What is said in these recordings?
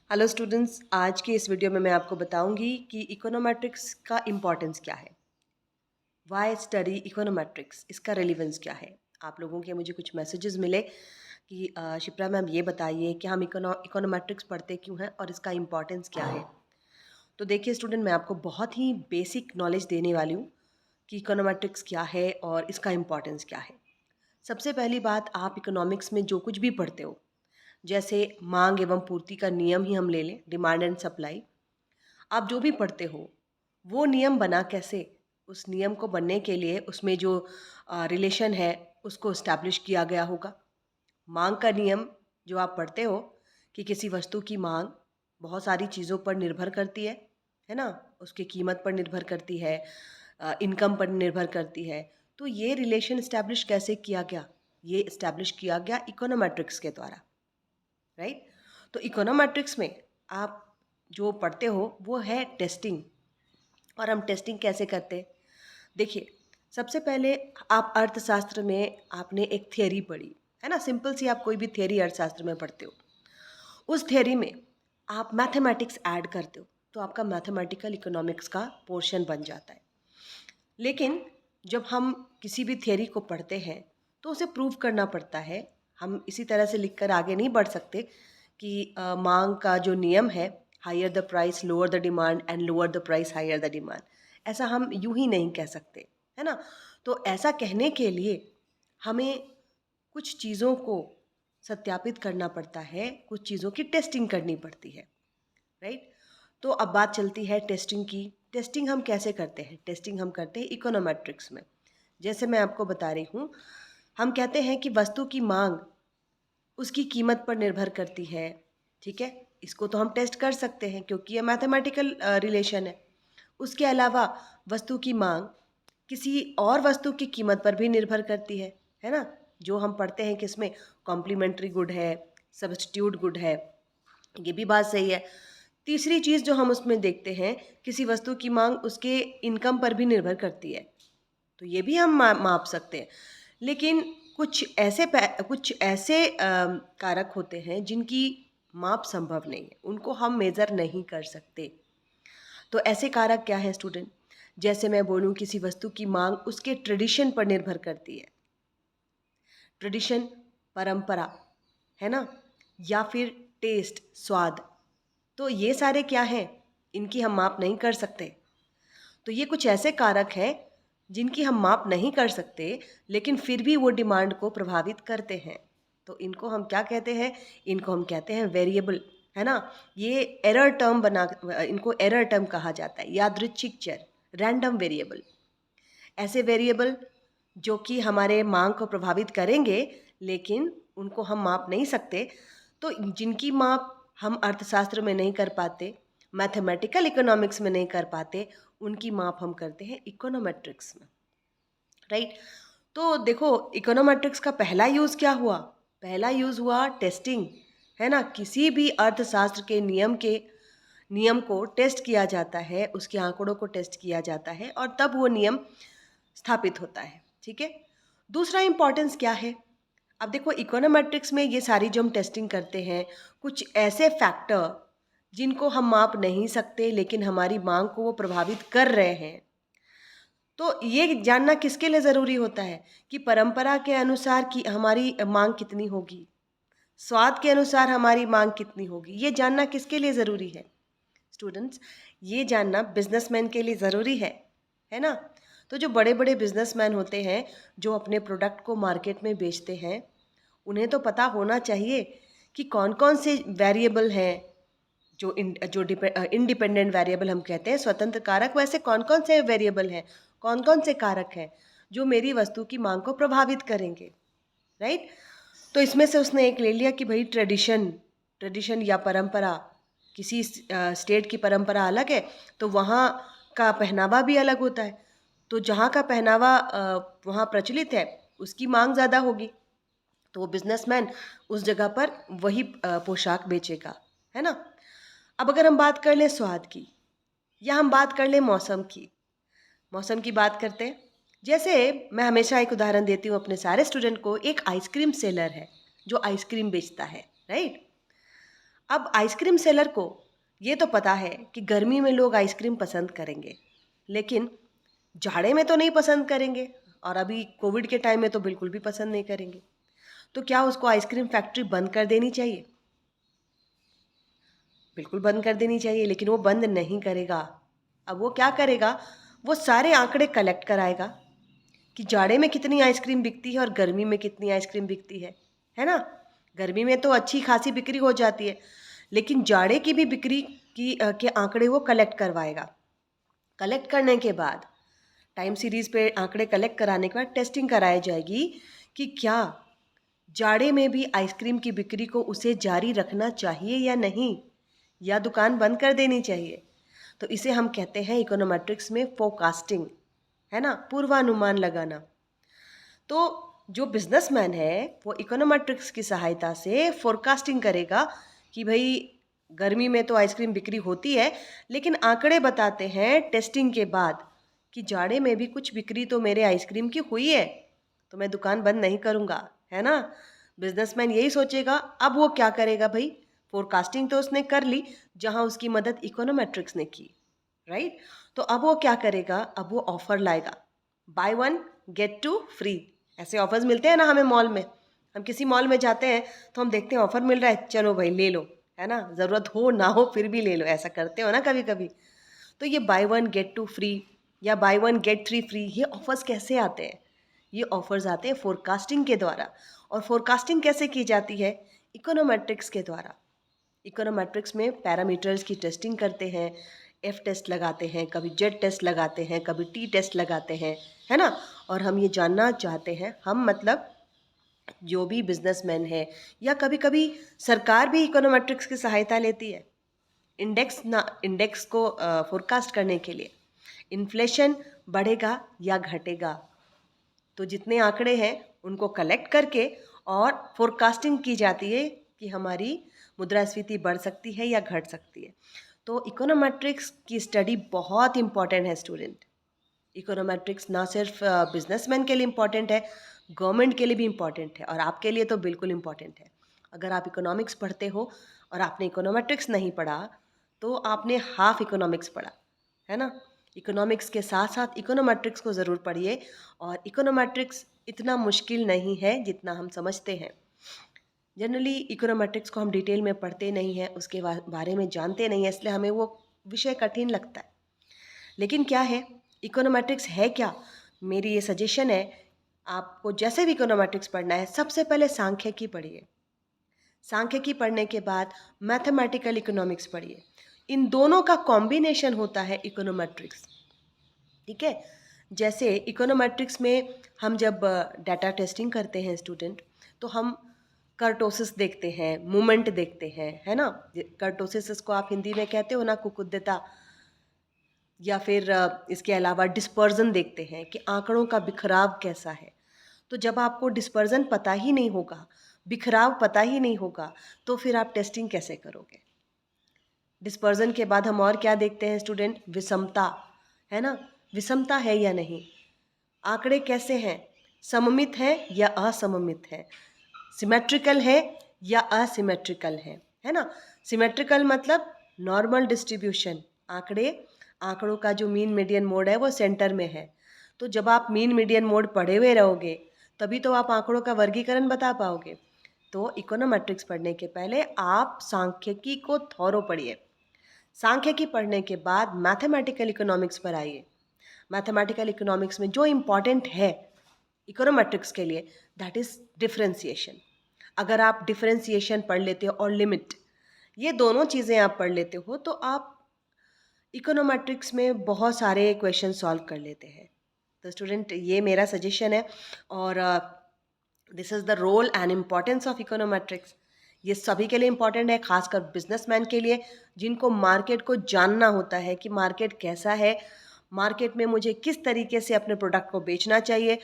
Hello students, आज की इस वीडियो में मैं आपको बताऊंगी कि इकोनोमेट्रिक्स का इम्पोर्टेंस क्या है। वाई स्टडी इकोनोमेट्रिक्स, इसका रेलिवेंस क्या है। आप लोगों के मुझे कुछ मैसेजेस मिले कि शिप्रा मैम ये बताइए कि हम इकोनोमेट्रिक्स पढ़ते क्यों हैं और इसका इम्पोर्टेंस क्या है। तो देखिए स्टूडेंट, मैं आपको बहुत ही बेसिक नॉलेज देने वाली हूँ कि इकोनोमेट्रिक्स क्या है और इसका इम्पोर्टेंस क्या है। सबसे पहली बात, आप इकोनॉमिक्स में जो कुछ भी पढ़ते हो, जैसे मांग एवं पूर्ति का नियम ही हम ले लें, डिमांड एंड सप्लाई। आप जो भी पढ़ते हो वो नियम बना कैसे, उस नियम को बनने के लिए उसमें जो रिलेशन है उसको इस्टेब्लिश किया गया होगा। मांग का नियम जो आप पढ़ते हो कि किसी वस्तु की मांग बहुत सारी चीज़ों पर निर्भर करती है ना। उसकी कीमत पर निर्भर करती है, इनकम पर निर्भर करती है। तो ये रिलेशन इस्टेब्लिश कैसे किया गया? ये इस्टेब्लिश किया गया इकोनोमेट्रिक्स के द्वारा, राइट। तो इकोनोमेट्रिक्स में आप जो पढ़ते हो वो है टेस्टिंग। और हम टेस्टिंग कैसे करते हैं? देखिए, सबसे पहले आप अर्थशास्त्र में आपने एक थियरी पढ़ी है ना। सिंपल सी आप कोई भी थियरी अर्थशास्त्र में पढ़ते हो, उस थियरी में आप मैथमेटिक्स ऐड करते हो तो आपका मैथमेटिकल इकोनॉमिक्स का पोर्शन बन जाता है। लेकिन जब हम किसी भी थियरी को पढ़ते हैं तो उसे प्रूव करना पड़ता है। हम इसी तरह से लिखकर आगे नहीं बढ़ सकते कि मांग का जो नियम है, higher the price lower the demand and lower the price higher the demand, ऐसा हम यूं ही नहीं कह सकते, है ना। तो ऐसा कहने के लिए हमें कुछ चीज़ों को सत्यापित करना पड़ता है, कुछ चीज़ों की टेस्टिंग करनी पड़ती है, राइट। तो अब बात चलती है टेस्टिंग की। टेस्टिंग हम कैसे करते हैं? टेस्टिंग हम करते हैं इकोनोमेट्रिक्स में। जैसे मैं आपको बता रही हूँ, हम कहते हैं कि वस्तु की मांग उसकी कीमत पर निर्भर करती है, ठीक है। इसको तो हम टेस्ट कर सकते हैं क्योंकि ये मैथमेटिकल रिलेशन है। उसके अलावा वस्तु की मांग किसी और वस्तु की कीमत पर भी निर्भर करती है ना। जो हम पढ़ते हैं कि इसमें कॉम्प्लीमेंट्री गुड है, सब्स्टिट्यूट गुड है, ये भी बात सही है। तीसरी चीज़ जो हम उसमें देखते हैं, किसी वस्तु की मांग उसके इनकम पर भी निर्भर करती है, तो ये भी हम माप सकते हैं। लेकिन कुछ ऐसे कारक होते हैं जिनकी माप संभव नहीं है, उनको हम मेज़र नहीं कर सकते। तो ऐसे कारक क्या है स्टूडेंट? जैसे मैं बोलूँ किसी वस्तु की मांग उसके ट्रेडिशन पर निर्भर करती है। ट्रेडिशन, परंपरा, है ना, या फिर टेस्ट, स्वाद। तो ये सारे क्या हैं? इनकी हम माप नहीं कर सकते। तो ये कुछ ऐसे कारक हैं जिनकी हम माप नहीं कर सकते, लेकिन फिर भी वो डिमांड को प्रभावित करते हैं। तो इनको हम क्या कहते हैं? इनको हम कहते हैं वेरिएबल, है ना। ये एरर टर्म बना, इनको एरर टर्म कहा जाता है, यादृच्छिक चर, रैंडम वेरिएबल। ऐसे वेरिएबल जो कि हमारे मांग को प्रभावित करेंगे लेकिन उनको हम माप नहीं सकते। तो जिनकी माप हम अर्थशास्त्र में नहीं कर पाते, मैथमेटिकल इकोनॉमिक्स में नहीं कर पाते, उनकी माप हम करते हैं इकोनोमेट्रिक्स में, राइट। तो देखो, इकोनोमेट्रिक्स का पहला यूज़ क्या हुआ? पहला यूज़ हुआ टेस्टिंग, है ना। किसी भी अर्थशास्त्र के नियम को टेस्ट किया जाता है, उसके आंकड़ों को टेस्ट किया जाता है और तब वो नियम स्थापित होता है, ठीक है। दूसरा इम्पॉर्टेंस क्या है? अब देखो, इकोनोमेट्रिक्स में ये सारी जो हम टेस्टिंग करते हैं, कुछ ऐसे फैक्टर जिनको हम माप नहीं सकते लेकिन हमारी मांग को वो प्रभावित कर रहे हैं। तो ये जानना किसके लिए ज़रूरी होता है कि परंपरा के अनुसार कि हमारी मांग कितनी होगी, स्वाद के अनुसार हमारी मांग कितनी होगी। ये जानना किसके लिए ज़रूरी है स्टूडेंट्स? ये जानना बिजनेसमैन के लिए ज़रूरी है ना। तो जो बड़े बड़े बिजनेसमैन होते हैं जो अपने प्रोडक्ट को मार्केट में बेचते हैं, उन्हें तो पता होना चाहिए कि कौन कौन से वेरिएबल हैं, जो इंडिपेंडेंट वेरिएबल हम कहते हैं, स्वतंत्र कारक। वैसे कौन कौन से वेरिएबल हैं, कौन कौन से कारक हैं जो मेरी वस्तु की मांग को प्रभावित करेंगे, राइट। तो इसमें से उसने एक ले लिया कि भाई ट्रेडिशन, ट्रेडिशन या परंपरा, किसी स्टेट की परंपरा अलग है तो वहाँ का पहनावा भी अलग होता है। तो जहाँ का पहनावा वहाँ प्रचलित है उसकी मांग ज़्यादा होगी, तो वो बिजनेसमैन उस जगह पर वही पोशाक बेचेगा, है ना। अब अगर हम बात कर लें स्वाद की, या हम बात कर लें मौसम की, मौसम की बात करते हैं। जैसे मैं हमेशा एक उदाहरण देती हूँ अपने सारे स्टूडेंट को। एक आइसक्रीम सेलर है जो आइसक्रीम बेचता है, राइट। अब आइसक्रीम सेलर को ये तो पता है कि गर्मी में लोग आइसक्रीम पसंद करेंगे, लेकिन जाड़े में तो नहीं पसंद करेंगे, और अभी कोविड के टाइम में तो बिल्कुल भी पसंद नहीं करेंगे। तो क्या उसको आइसक्रीम फैक्ट्री बंद कर देनी चाहिए? बिल्कुल बंद कर देनी चाहिए, लेकिन वो बंद नहीं करेगा। अब वो क्या करेगा? वो सारे आंकड़े कलेक्ट कराएगा कि जाड़े में कितनी आइसक्रीम बिकती है और गर्मी में कितनी आइसक्रीम बिकती है ना? गर्मी में तो अच्छी खासी बिक्री हो जाती है, लेकिन जाड़े की भी बिक्री के आंकड़े वो कलेक्ट करवाएगा। कलेक्ट करने के बाद टाइम सीरीज पे आंकड़े कलेक्ट कराने के बाद टेस्टिंग कराई जाएगी कि क्या जाड़े में भी आइसक्रीम की बिक्री को उसे जारी रखना चाहिए या नहीं, या दुकान बंद कर देनी चाहिए। तो इसे हम कहते हैं इकोनोमेट्रिक्स में फोरकास्टिंग, है ना, पूर्वानुमान लगाना। तो जो बिजनेसमैन है वो इकोनोमेट्रिक्स की सहायता से फोरकास्टिंग करेगा कि भाई गर्मी में तो आइसक्रीम बिक्री होती है, लेकिन आंकड़े बताते हैं टेस्टिंग के बाद कि जाड़े में भी कुछ बिक्री तो मेरे आइसक्रीम की हुई है, तो मैं दुकान बंद नहीं करूँगा, है ना। बिजनेसमैन यही सोचेगा। अब वो क्या करेगा भाई? फोरकास्टिंग तो उसने कर ली, जहाँ उसकी मदद इकोनोमेट्रिक्स ने की, राइट। तो अब वो क्या करेगा? अब वो ऑफर लाएगा, buy one get two free. ऐसे ऑफर्स मिलते हैं ना हमें मॉल में। हम किसी मॉल में जाते हैं तो हम देखते हैं ऑफर मिल रहा है, चलो भाई ले लो, है ना, ज़रूरत हो ना हो फिर भी ले लो, ऐसा करते हो ना कभी कभी। तो ये buy one get two free या buy one get three free, ये ऑफर्स कैसे आते हैं? ये ऑफर्स आते हैं फोरकास्टिंग के द्वारा। और फोरकास्टिंग कैसे की जाती है? इकोनोमेट्रिक्स के द्वारा। इकोनोमेट्रिक्स में पैरामीटर्स की टेस्टिंग करते हैं, एफ टेस्ट लगाते हैं, कभी जेड टेस्ट लगाते हैं, कभी टी टेस्ट लगाते हैं, है ना। और हम ये जानना चाहते हैं, हम मतलब जो भी बिजनेसमैन है, या कभी कभी सरकार भी इकोनोमेट्रिक्स की सहायता लेती है इंडेक्स को फोरकास्ट करने के लिए। इन्फ्लेशन बढ़ेगा या घटेगा, तो जितने आंकड़े हैं उनको कलेक्ट करके और फोरकास्टिंग की जाती है कि हमारी मुद्रास्फीति बढ़ सकती है या घट सकती है। तो इकोनोमेट्रिक्स की स्टडी बहुत इंपॉर्टेंट है स्टूडेंट। इकोनोमेट्रिक्स ना सिर्फ बिजनेसमैन के लिए इम्पॉर्टेंट है, गवर्नमेंट के लिए भी इम्पॉर्टेंट है, और आपके लिए तो बिल्कुल इम्पॉर्टेंट है। अगर आप इकोनॉमिक्स पढ़ते हो और आपने इकोनोमेट्रिक्स नहीं पढ़ा, तो आपने हाफ इकोनॉमिक्स पढ़ा, है ना। इकोनॉमिक्स के साथ साथ इकोनोमेट्रिक्स को ज़रूर पढ़िए। और इकोनोमेट्रिक्स इतना मुश्किल नहीं है जितना हम समझते हैं। जनरली इकोनोमेट्रिक्स को हम डिटेल में पढ़ते नहीं हैं, उसके बारे में जानते नहीं हैं, इसलिए हमें वो विषय कठिन लगता है। लेकिन क्या है, इकोनोमेट्रिक्स है क्या? मेरी ये सजेशन है, आपको जैसे भी इकोनोमेट्रिक्स पढ़ना है, सबसे पहले सांख्यिकी पढ़िए। सांख्यिकी पढ़ने के बाद मैथमेटिकल इकोनॉमिक्स पढ़िए। इन दोनों का कॉम्बिनेशन होता है इकोनोमेट्रिक्स, ठीक है। जैसे इकोनोमेट्रिक्स में हम जब डाटा टेस्टिंग करते हैं स्टूडेंट, तो हम कर्टोसिस देखते हैं, मूवमेंट देखते हैं, है ना। कर्टोसिस इसको आप हिंदी में कहते हो ना, कुकुद्यता। या फिर इसके अलावा डिस्पर्जन देखते हैं कि आंकड़ों का बिखराव कैसा है। तो जब आपको डिस्पर्जन पता ही नहीं होगा, बिखराव पता ही नहीं होगा, तो फिर आप टेस्टिंग कैसे करोगे? डिस्पर्जन के बाद हम और क्या देखते हैं स्टूडेंट? विषमता, है ना। विषमता है या नहीं, आंकड़े कैसे हैं, सममित है या असममित है, सिमेट्रिकल है या असिमेट्रिकल है ना। सिमेट्रिकल मतलब नॉर्मल डिस्ट्रीब्यूशन, आंकड़ों का जो मीन मीडियन मोड है वो सेंटर में है। तो जब आप मीन मीडियन मोड पढ़े हुए रहोगे, तभी तो आप आंकड़ों का वर्गीकरण बता पाओगे। तो इकोनोमेट्रिक्स पढ़ने के पहले आप सांख्यिकी को थॉरो पढ़िए। सांख्यिकी पढ़ने के बाद मैथमेटिकल इकोनॉमिक्स पर आइए। मैथमेटिकल इकोनॉमिक्स में जो इम्पॉर्टेंट है इकोनोमेट्रिक्स के लिए, दैट इज़ डिफरेंशिएशन। अगर आप डिफरेंशिएशन पढ़ लेते हो और लिमिट, ये दोनों चीज़ें आप पढ़ लेते हो, तो आप इकोनोमेट्रिक्स में बहुत सारे क्वेश्चन सॉल्व कर लेते हैं। तो स्टूडेंट, ये मेरा सजेशन है। और this is the role and importance of econometrics. ये सभी के लिए इम्पॉर्टेंट है, खासकर बिजनेसमैन के लिए, जिनको मार्केट को जानना होता है कि मार्केट कैसा है, मार्केट में मुझे किस तरीके से अपने प्रोडक्ट को बेचना चाहिए।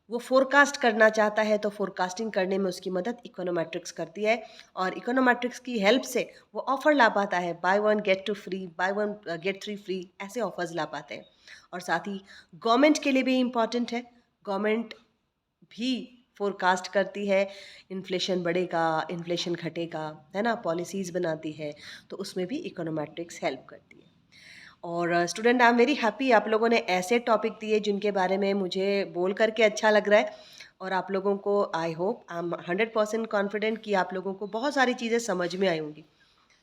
वो फोरकास्ट करना चाहता है, तो फोरकास्टिंग करने में उसकी मदद इकोनोमेट्रिक्स करती है। और इकोनोमेट्रिक्स की हेल्प से वो ऑफ़र ला पाता है, buy one get two free, buy one get three free, ऐसे ऑफर्स ला पाते हैं। और साथ ही गवर्नमेंट के लिए भी इम्पॉर्टेंट है। गवर्नमेंट भी फोरकास्ट करती है, इन्फ्लेशन बढ़ेगा, इन्फ्लेशन घटेगा, है ना, पॉलिसीज़ बनाती है, तो उसमें भी इकोनोमेट्रिक्स हेल्प करती है। और student, I am very happy आप लोगों ने ऐसे टॉपिक दिए जिनके बारे में मुझे बोल करके अच्छा लग रहा है, और आप लोगों को I hope, I am 100% confident कि आप लोगों को बहुत सारी चीज़ें समझ में आई होंगी।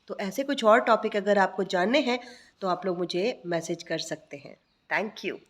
तो ऐसे कुछ और टॉपिक अगर आपको जानने हैं तो आप लोग मुझे मैसेज कर सकते हैं। Thank you.